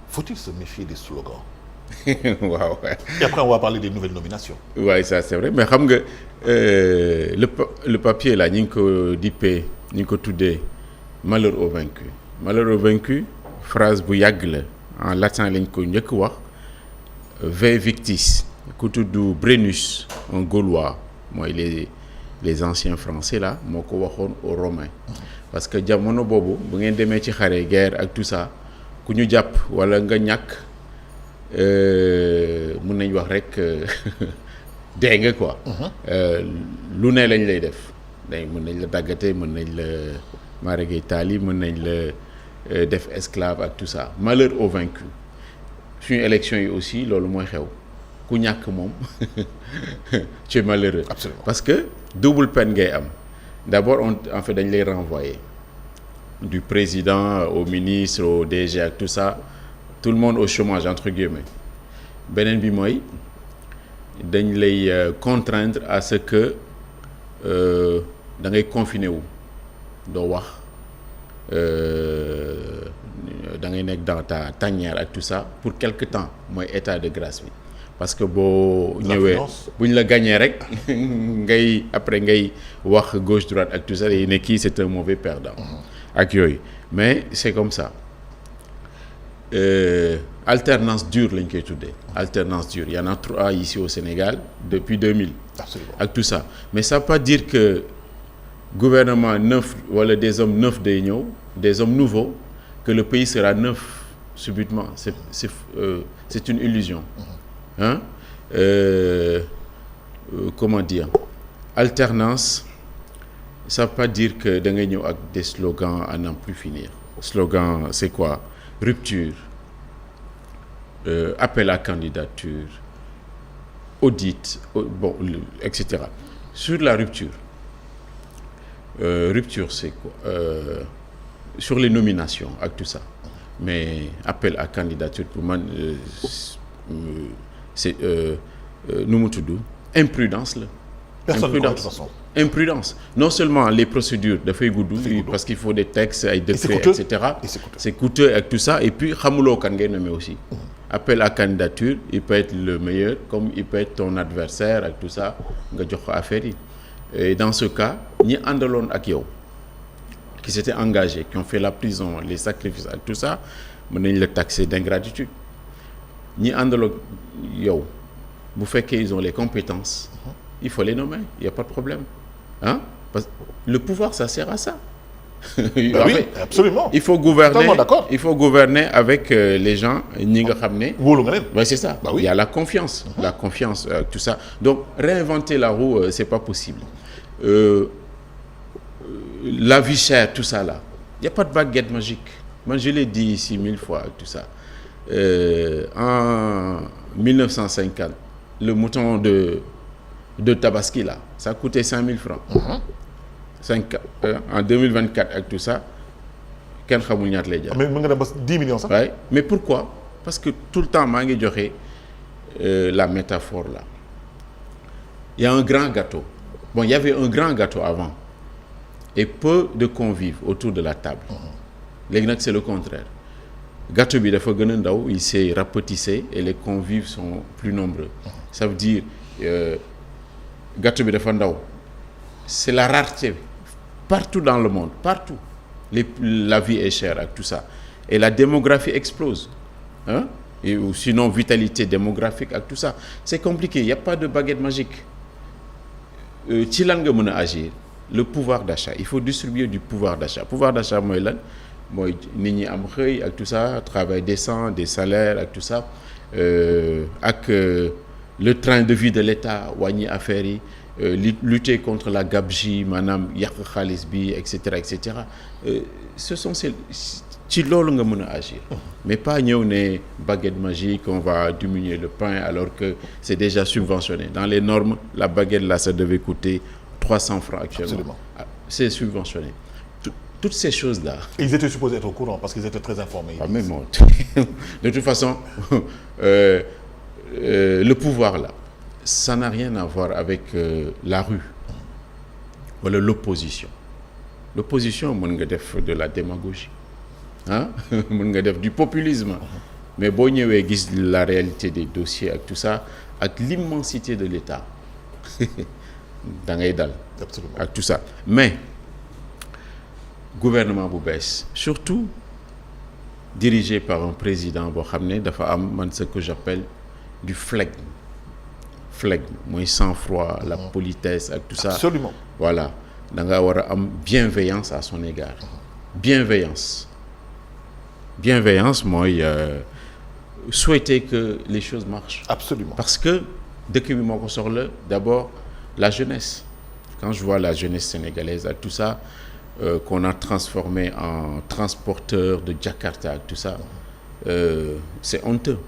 Faut-il se méfier des slogans? waaw. Et après on va parler des nouvelles nominations. waaye ça c'est vrai mais xam nga le papier là ñi ngi ko dippee ñi ngi ko tuddee malheur au vaincu. Malheur au vaincu phrase bu yàgg la en latin lañ ko njëkk wax ve victis ku tudd Brennus un Gaulois mooy les anciens français là moo ko waxoon aux Romains parce que jamono boobu bu ngeen demee ci xare guerre ak tout ça ku ñu jàpp wala nga ñàkk mun nañ wax rek dee nga quoi. lu ne lañ lay def day mën nañ la daggate mën nañ la maragay taali mën nañ la def esclave ak tout ça malheur au vaincu suñu élection yi aussi loolu mooy xew ku ñàkk moom tu es malheureux. Absolument. Parce que double peine ngay am d'abord en fait dañ lay renvoyer du président au ministre au DG ak tout ça tout le monde au chômage entre guillemets beneen bi mooy dañ lay contraindre à ce que da ngay confiner wu doo wax da ngay nekk dans ta tanière ak tout ça pour quelque temps mooy état de grâce bi parce que boo ñëwee bu ñu la gagné rek ngay après ngay wax gauche droite ak tout ça day ne kii c'est un mauvais perdant ak yooyu mais c'est comme ça alternance dure lañ koy tuddee alternance dure il y en a 3 ici au Sénégal depuis 2000. Absolument. ak tout ça mais ça veut pas dire que gouvernement neuf wala des hommes neufs day ñëw des hommes nouveaux que le pays sera neuf subitement c'est une illusion hein comment dire alternance ça veut pas dire que da ngay ñëw ak des slogans à n'en plus finir slogan c'est quoi rupture appel à candidature audit bon etc. Sur la rupture c'est quoi sur les nominations ak tout ça mais appel à candidature pour man c'est nu mu tudd imprudence la. Personne ne de toute façon. Imprudence non seulement les procédures dafay gudd parce qu'il faut des textes ay décrets et cetera c'est coûteux ak tout ça et puis xamuloo kan ngay nommer aussi appel à candidature il peut être le meilleur comme il peut être ton adversaire ak tout ça nga jox ko affaire yi et dans ce cas ñi àndaloon ak yow qui s'étaient engagés qui ont fait la prison les sacrifices ak tout ça mën nañ la taxer d'ingratitude ñi àndaloon yow bu fekkee ils ont les compétences il faut les nommer il y a pas de problème hein parce que le pouvoir ça sert à ça. Oui, absolument. Il faut gouverner. Totalement d'accord. Il faut gouverner avec les gens ñi nga xam ne. wóolu nga leen. Ouais, c'est ça. Bah oui. Il y a la confiance, la confiance tout ça. Donc réinventer la roue c'est pas possible. La vie chère tout ça là. Il y a pas de baguette magique. Moi je l'ai dit ici 1000 fois tout ça. En 1950 le mouton de Tabaski là ça coûtait 5000 francs. En 2024 ak tout ça kenn xamul ñaata lay jar. mais mën nga dem ba 10 millions sax. Ouais. Mais pourquoi? Parce que tout le temps maa ngi joxe la métaphore là. Il y a un grand gâteau. Bon, il y avait un grand gâteau avant et peu de convives autour de la table. Léegi nag c'est le contraire. Gâteau bi dafa gën a ndaw il s'est rapetissé et les convives sont plus nombreux. Ça veut dire gâteau bi dafa ndaw. C'est la rareté partout dans le monde partout la vie est chère ak tout ça et la démographie explose hein et ou sinon vitalité démographique ak tout ça c'est compliqué il y a pas de baguette magique ci lan nga mën a agir le pouvoir d'achat il faut distribuer du pouvoir d'achat mooy lan mooy nit ñi am xëy ak tout ça travail décent des salaires ak tout ça ak le train de vie de l'État wàññi affaires yi lutter contre la gabegie maanaam yàq xaalis bi et cetera ce sont ci loolu nga mën a agir mais pas ñëw ne baguette magique on va diminuer le pain alors que c'est déjà subventionné dans les normes la baguette là ça devait coûter 300 francs actuellement. Absolument. C'est subventionné toutes ces choses là. Ils étaient supposés être au courant parce qu'ils étaient très informés. Ah, mais bon, de toute façon le pouvoir là ça n'a rien à voir avec la rue wala l'opposition mën nga def de la démagogie ah mën nga def du populisme mais boo ñëwee gis la réalité des dossiers ak tout ça ak l'immensité de l'État da ngay dal ak tout ça mais gouvernement bu bees surtout dirigé par un président boo xam ne dafa am man ce que j'appelle du flegme mooy sang-froid la politesse ak tout ça absolument voilà da nga war a am bienveillance à son égard bienveillance mooy souhaiter que les choses marchent absolument parce que dëkk bi moo ko soxla d'abord la jeunesse quand je vois la jeunesse sénégalaise ak tout ça qu'on a transformé en transporteur de Jakarta ak tout ça c'est honteux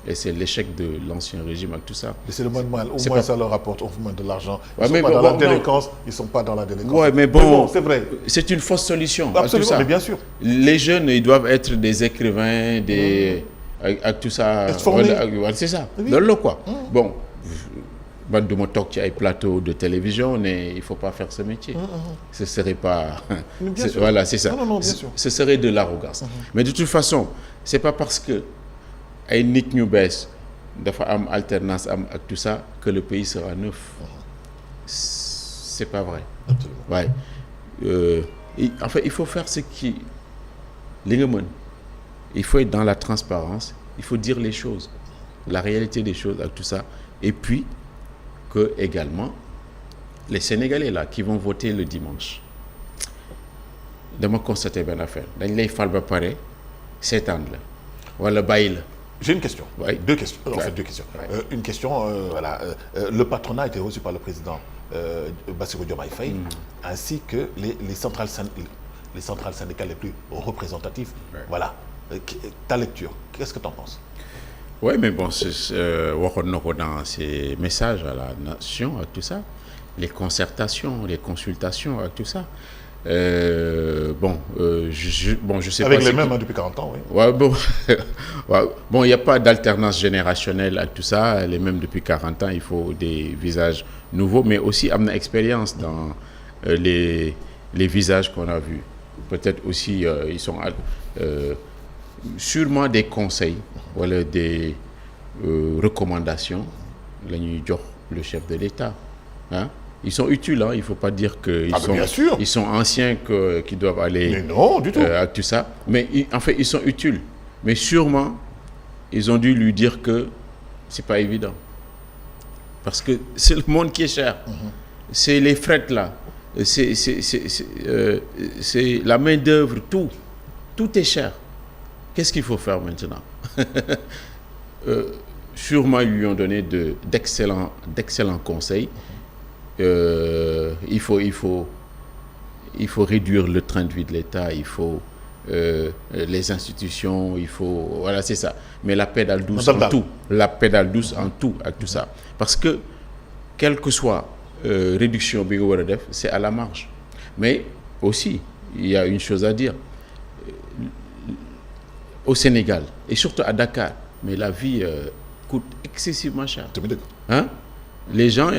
et c'est l'échec de l'ancien régime ak tout ça. Mais c'est le mal. Au moins, ça leur apporte au moins de l'argent. Ils ouais, sont pas dans la délinquance. Ils sont pas dans la délinquance. Ouais, mais bon, c'est vrai. C'est une fausse solution. Absolument, tout ça. mais bien sûr. Les jeunes, ils doivent être des écrivains, avec tout ça. C'est ça. Oui. Dans le quoi. Bon, man du ma toog ci ay plateau de télévision mais il faut pas faire ce métier. Ce serait pas. Voilà, c'est ça. Non, bien sûr. Ce serait de l'arrogance. Mais de toute façon, c'est pas parce que ay nit ñu bees dafa am alternance am ak tout ça que le pays sera neuf. C'est pas vrai. Absolument. Ouais. En fait, il faut faire ce qui li nga mën. Il faut être dans la transparence, il faut dire les choses, la réalité des choses ak tout ça et puis que également les Sénégalais là qui vont voter le dimanche dama constater benn affaire dañ lay fal ba pare seetaan la wala bàyyi la. J'ai une question. Ouais. Deux questions. En Ouais. fait, deux questions. Ouais. Une question, voilà. Le patronat a été reçu par le président Bassirou Diomaye Faye, ainsi que les centrales syndicales les plus représentatives. Ouais. Voilà. Ta lecture, qu'est-ce que tu en penses? Oui, mais bon, waxoon na ko dans ses messages à la nation ak tout ça, les concertations, les consultations ak tout ça. Je sais avec pas les si mêmes depuis 40 ans, oui. Ouais, bon, ouais, bon, il n'y a pas d'alternance générationnelle avec tout ça. Les mêmes depuis 40 ans, il faut des visages nouveaux, mais aussi am na expérience dans les visages qu'on a vus. Peut-être aussi, ils sont sûrement des conseils, voilà, des recommandations, la ñuy jox le chef de l'État, hein? Ils sont utiles, hein? Il ne faut pas dire qu'ils ils sont anciens qui doivent aller. Mais non, du tout. Avec tout ça. Mais en fait, ils sont utiles. Mais sûrement, ils ont dû lui dire que c'est pas évident. Parce que c'est le monde qui est cher. C'est les frettes là. C'est la main-d'œuvre, tout. Tout est cher. Qu'est-ce qu'il faut faire maintenant? Sûrement, ils lui ont donné d'excellents conseils. Il faut réduire le train de vie de l'État, il faut les institutions, il faut voilà, c'est ça. Mais la pédale douce en tout, la pédale douce en tout avec tout ça. Parce que quelle que soit réduction bi nga war a def, c'est à la marge. Mais aussi, il y a une chose à dire. Au Sénégal et surtout à Dakar, mais la vie coûte excessivement cher. Hein? Les gens,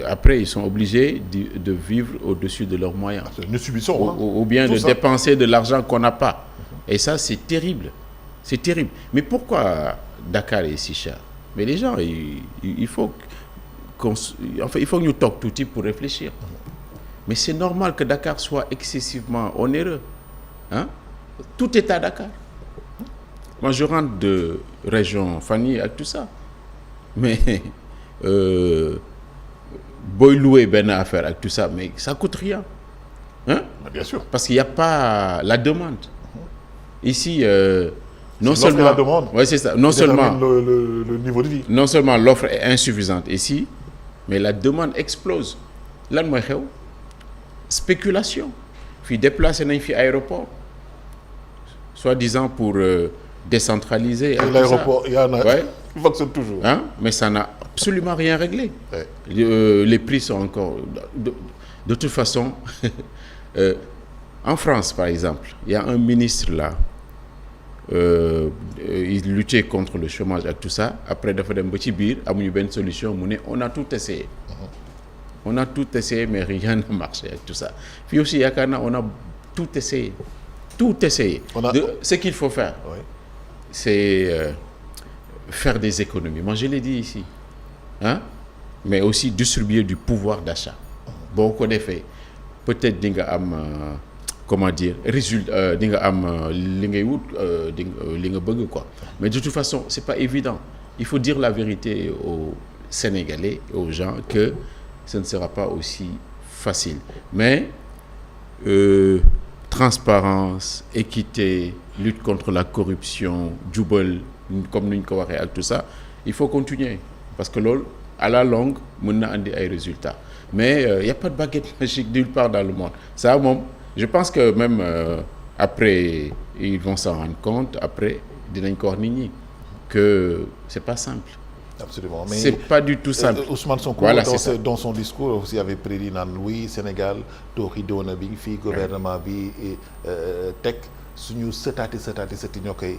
après, ils sont obligés de vivre au-dessus de leurs moyens. Nous subissons. Ou bien de dépenser de l'argent qu'on n'a pas. Et ça, c'est terrible. C'est terrible. Mais pourquoi Dakar est si cher? Mais les gens, il faut que nous toquons tout type pour réfléchir. Mais c'est normal que Dakar soit excessivement onéreux. Hein? Tout est à Dakar. Moi, je rentre de région Fanny avec tout ça. Mais... booy louer benn affaire ak tout ça mais ça coûte rien, hein? Bien sûr. Parce qu'il n'y a pas la demande ici. Non seulement la demande. Ouais, c'est ça. Non seulement le niveau de vie. Non seulement l'offre est insuffisante ici, mais la demande explose. Lan mooy xew? Spéculation. Fii déplacé nañ fi aéroport, soi-disant pour décentraliser. L'aéroport, il y en a. Ouais. Il fonctionne toujours. Hein? Mais ça n'a absolument rien réglé. Ouais. Les prix sont encore... De toute façon, en France, par exemple, il y a un ministre là, il luttait contre le chômage et tout ça. Après, dafa dem ba ci biir amuñu benn solution mu ne on a tout essayé. On a tout essayé, mais rien n'a marché avec tout ça. Puis aussi, yaakaar naa on a tout essayé. tout essayer. Ce qu'il faut faire, oui. c'est faire des économies. Moi, je l'ai dit ici. Hein? Mais aussi distribuer du pouvoir d'achat. Boo ko defee peut-être di nga am comment dire résultat di nga am li ngay wut li nga bëgg quoi. Mais de toute façon, c'est pas évident. Il faut dire la vérité aux Sénégalais et aux gens que ce ne sera pas aussi facile. Mais transparence, équité, lutte contre la corruption, jubal, comme ni ñu ko waxee ak tout ça, il faut continuer parce que loolu à la longue mën na andi ay résultats. Mais y a pas de baguette magique nulle part dans le monde. Ça moom je pense que même après ils vont s'en rendre compte après dinañ ko wax nit ñi que c'est pas simple. Absolument. Mais c'est pas du tout simple. Ousmane Sonko, voilà, dans son discours aussi avait prédit naan oui Sénégal tooxi doona bi fii gouvernement bi teg suñu sëtaati ñoo koy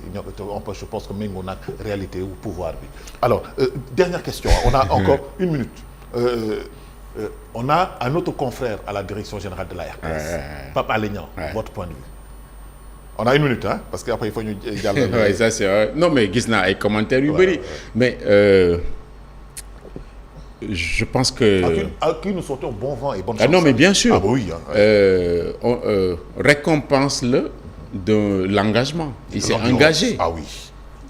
je pense que méngoo nag réalité ou pouvoir bi. Alors dernière question, on a encore une minute. On a un autre confrère à la direction générale de la RTS, Pape Alé Niang. Votre point de vue. On a une minute, hein, parce qu'après il faut ñu jàll. Ouais, ça c'est vrai. Non mais gis naa ay commentaires yu bëri. Mais je pense que. À qui nous souhaitons bon vent et bonne chance. Ah non mais bien sûr. Ah oui. Récompense-le de l'engagement. Il s'est engagé. Ah oui.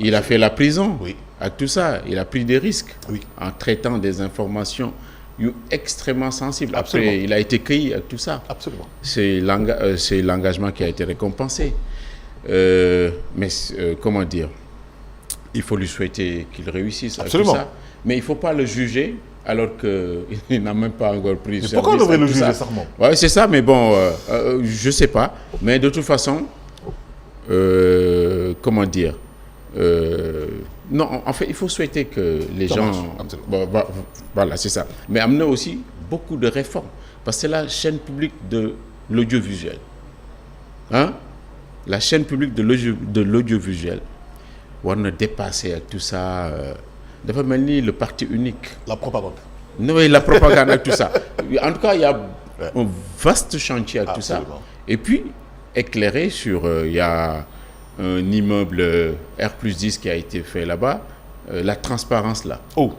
Il a fait la prison. Oui. Avec tout ça, il a pris des risques. Oui. En traitant des informations extrêmement sensibles. Absolument. Après, il a été cueilli avec tout ça. Absolument. C'est l'engagement qui a été récompensé. Mais comment dire, il faut lui souhaiter qu'il réussisse. Absolument. Tout ça. Mais il ne faut pas le juger alors qu'il n'a même pas encore pris service. Pourquoi on devrait le juger seulement? Ouais, c'est ça, mais bon, je ne sais pas. Mais de toute façon, comment dire, non, en fait, il faut souhaiter que les gens... Voilà, c'est ça. Mais amener aussi beaucoup de réformes. Parce que c'est la chaîne publique de l'audiovisuel. Hein? La chaîne publique de l'audiovisuel war na dépasser ak tout ça dafa mel ni le parti unique. La propagande. Oui, la propagande ak tout ça. En tout cas, il y a un vaste chantier avec tout ça. Et puis, éclairé sur... il y a un immeuble R+10 qui a été fait là-bas. La transparence là. Oh.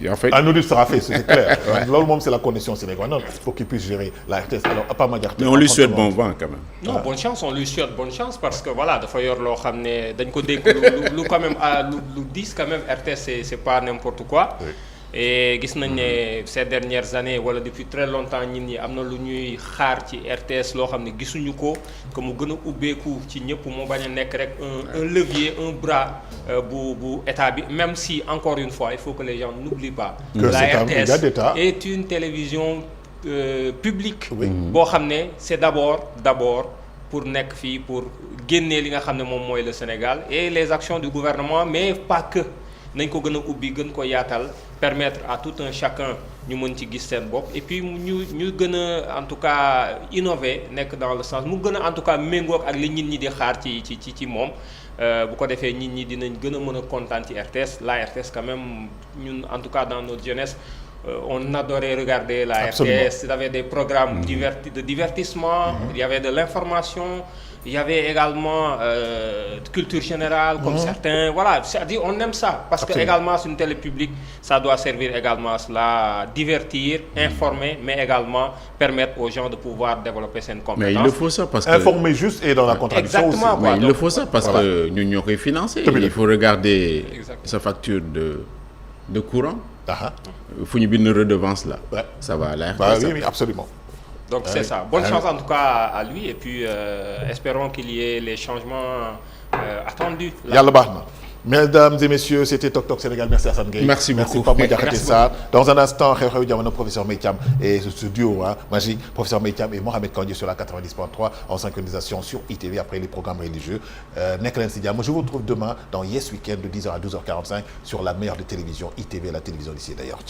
En fait, un audit sera fait, c'est clair. Loolu moom c'est la condition sine qua non pour qu'il puisse gérer la RTS. Alors Pape Madiakhaté. Mais on lui souhaite bon vent quand même. Non, bonne chance, on lui souhaite bonne chance parce que voilà dafa yor loo xam ne dañ ko dégg lu quand même lu diis quand même RTS c'est pas n'importe quoi. Oui. Et gis nañ ne ces dernières années wala depuis très longtemps nit ñi am na lu ñuy xaar ci RTS loo xam ne gisuñu ko que mu gën a ubbeeku ci ñëpp mu bañ a nekk rek un levier un bras bu état bi même si encore une fois il faut que les gens n'oublient pas que la RTS est une télévision publique boo xam ne c'est d'abord pour nekk fii pour génne li nga xam ne moom mooy le Sénégal et les actions du gouvernement mais pas que nañ ko gën a ubbi gën ko yaatal permettre à tout un chacun ñu mën ci gis seen bopp et puis ñu gën a en tout cas innover nekk dans le sens mu gën a en tout cas méngoog ak li nit ñi di xaar ci moom bu ko defee nit ñi dinañ gën a mën a kontaan ci RTS la RTS quand même ñun en tout cas dans notre jeunesse on adorait regarder la Absolument. RTS. Il y avait des programmes de divertissement, il y avait de l'information, il y avait également culture générale comme certains. Voilà, c'est-à-dire on aime ça parce que également c'est une télé publique, ça doit servir également à cela, divertir, informer, mais également permettre aux gens de pouvoir développer cette compétence. Mais il le faut ça parce que... Informer juste et dans la contradiction Exactement, aussi. quoi. Mais il le faut ça parce que nous n'y aurions financé. Il faut regarder sa facture de courant. Il faut une redevance là. Ouais. Ça va à l'air. Oui, absolument. Donc c'est ça. Bonne chance en tout cas à lui et puis espérons qu'il y ait les changements attendus. Yalla baax na. Mesdames et messieurs, c'était Tok Tok Sénégal. Merci Assane Gueye. Merci beaucoup. Merci Pape Madiakhaté Sarr. Dans un instant, xew-xewu jamono professeur Mbaye Thiam et ce duo magique, professeur Mbaye Thiam et Mohamed Kandji sur la 90.3 en synchronisation sur ITV après les programmes religieux. Nekk leen si jàmm. Je vous retrouve demain dans Yes Weekend de 10h à 12h45 sur la meilleure des télévisions ITV, la télévision d'ici d'ailleurs. Ciao.